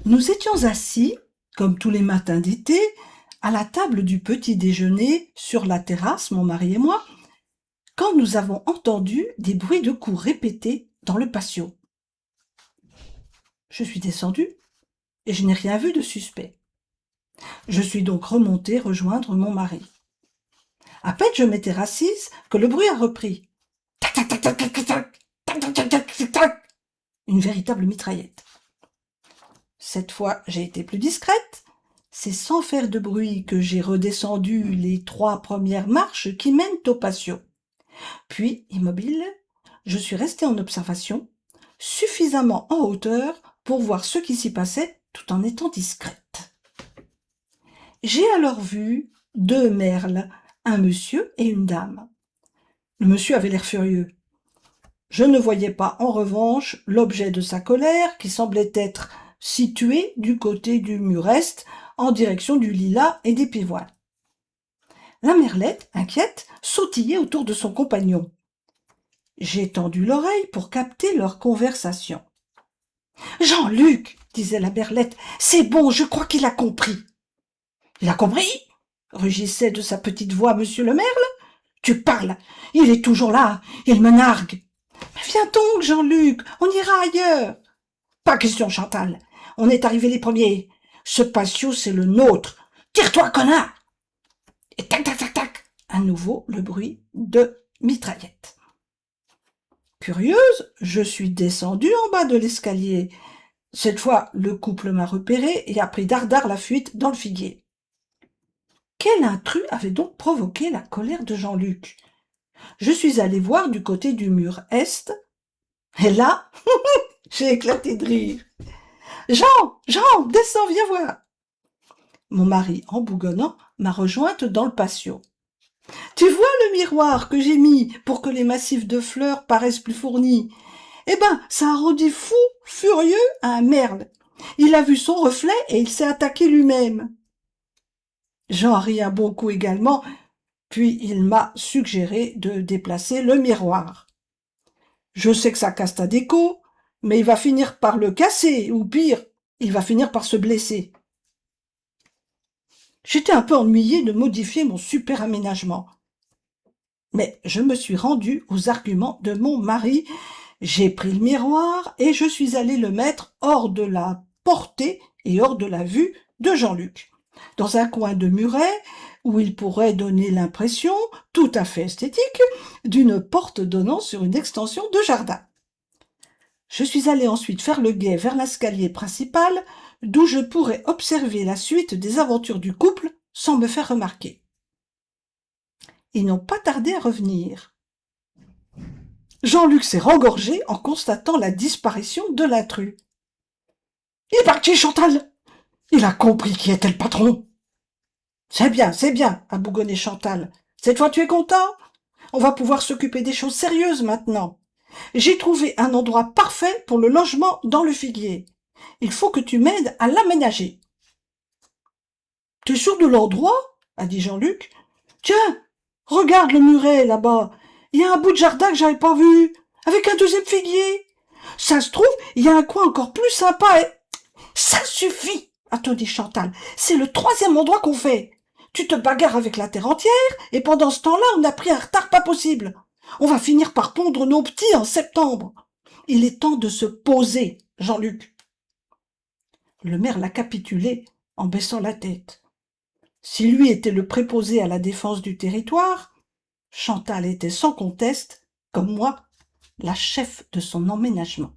Nous étions assis, comme tous les matins d'été, à la table du petit déjeuner sur la terrasse, mon mari et moi, quand nous avons entendu des bruits de coups répétés dans le patio. Je suis descendue et je n'ai rien vu de suspect. Je suis donc remontée rejoindre mon mari. À peine je m'étais assise que le bruit a repris. Tac, tac, tac, tac, tac, tac, tac, tac, tac, tac, tac, tac. Une véritable mitraillette. Cette fois, j'ai été plus discrète. C'est sans faire de bruit que j'ai redescendu les 3 premières marches qui mènent au patio. Puis, immobile, je suis restée en observation, suffisamment en hauteur pour voir ce qui s'y passait tout en étant discrète. J'ai alors vu 2 merles, un monsieur et une dame. Le monsieur avait l'air furieux. Je ne voyais pas, en revanche, l'objet de sa colère qui semblait être situé du côté du mur est, en direction du lilas et des pivoines. La merlette, inquiète, sautillait autour de son compagnon. J'ai tendu l'oreille pour capter leur conversation. « Jean-Luc, disait la merlette, c'est bon, je crois qu'il a compris. »« Il a compris ?» rugissait de sa petite voix monsieur le merle. « Tu parles, il est toujours là, il me nargue. »« Mais viens donc, Jean-Luc, on ira ailleurs. »« Pas question, Chantal, on est arrivés les premiers. Ce patio, c'est le nôtre. Tire-toi, connard !» Et tac, tac, tac, tac, à nouveau le bruit de mitraillette. Curieuse, je suis descendue en bas de l'escalier. Cette fois, le couple m'a repéré et a pris dardard la fuite dans le figuier. Quel intrus avait donc provoqué la colère de Jean-Luc? Je suis allée voir du côté du mur est, et là, j'ai éclaté de rire. « Jean, descends, viens voir !» Mon mari, en bougonnant, m'a rejointe dans le patio. « Tu vois le miroir que j'ai mis pour que les massifs de fleurs paraissent plus fournis? Eh ben, ça a rendu fou, furieux, un merle. Il a vu son reflet et il s'est attaqué lui-même. » Jean rit un bon coup également, puis il m'a suggéré de déplacer le miroir. Je sais que ça casse ta déco, mais il va finir par le casser, ou pire, il va finir par se blesser. J'étais un peu ennuyée de modifier mon super aménagement. Mais je me suis rendue aux arguments de mon mari. J'ai pris le miroir et je suis allée le mettre hors de la portée et hors de la vue de Jean-Luc, dans un coin de muret où il pourrait donner l'impression, tout à fait esthétique, d'une porte donnant sur une extension de jardin. Je suis allée ensuite faire le guet vers l'escalier principal, d'où je pourrais observer la suite des aventures du couple sans me faire remarquer. Ils n'ont pas tardé à revenir. Jean-Luc s'est rengorgé en constatant la disparition de l'intrus. « Il est parti, Chantal ! Il a compris qui était le patron !»« C'est bien, » a bougonné Chantal. « Cette fois tu es content ? On va pouvoir s'occuper des choses sérieuses maintenant. J'ai trouvé un endroit parfait pour le logement dans le figuier. Il faut que tu m'aides à l'aménager. »« T'es sûr de l'endroit ? » a dit Jean-Luc. « Tiens, regarde le muret là-bas. Il y a un bout de jardin que j'avais pas vu, avec un deuxième figuier. Ça se trouve, il y a un coin encore plus sympa et... »« Ça suffit !» a dit Chantal. « C'est le 3e endroit qu'on fait. Tu te bagarres avec la terre entière et pendant ce temps-là, on a pris un retard pas possible. On va finir par pondre nos petits en septembre. Il est temps de se poser, Jean-Luc. » Le maire l'a capitulé en baissant la tête. Si lui était le préposé à la défense du territoire, Chantal était sans conteste, comme moi, la chef de son emménagement.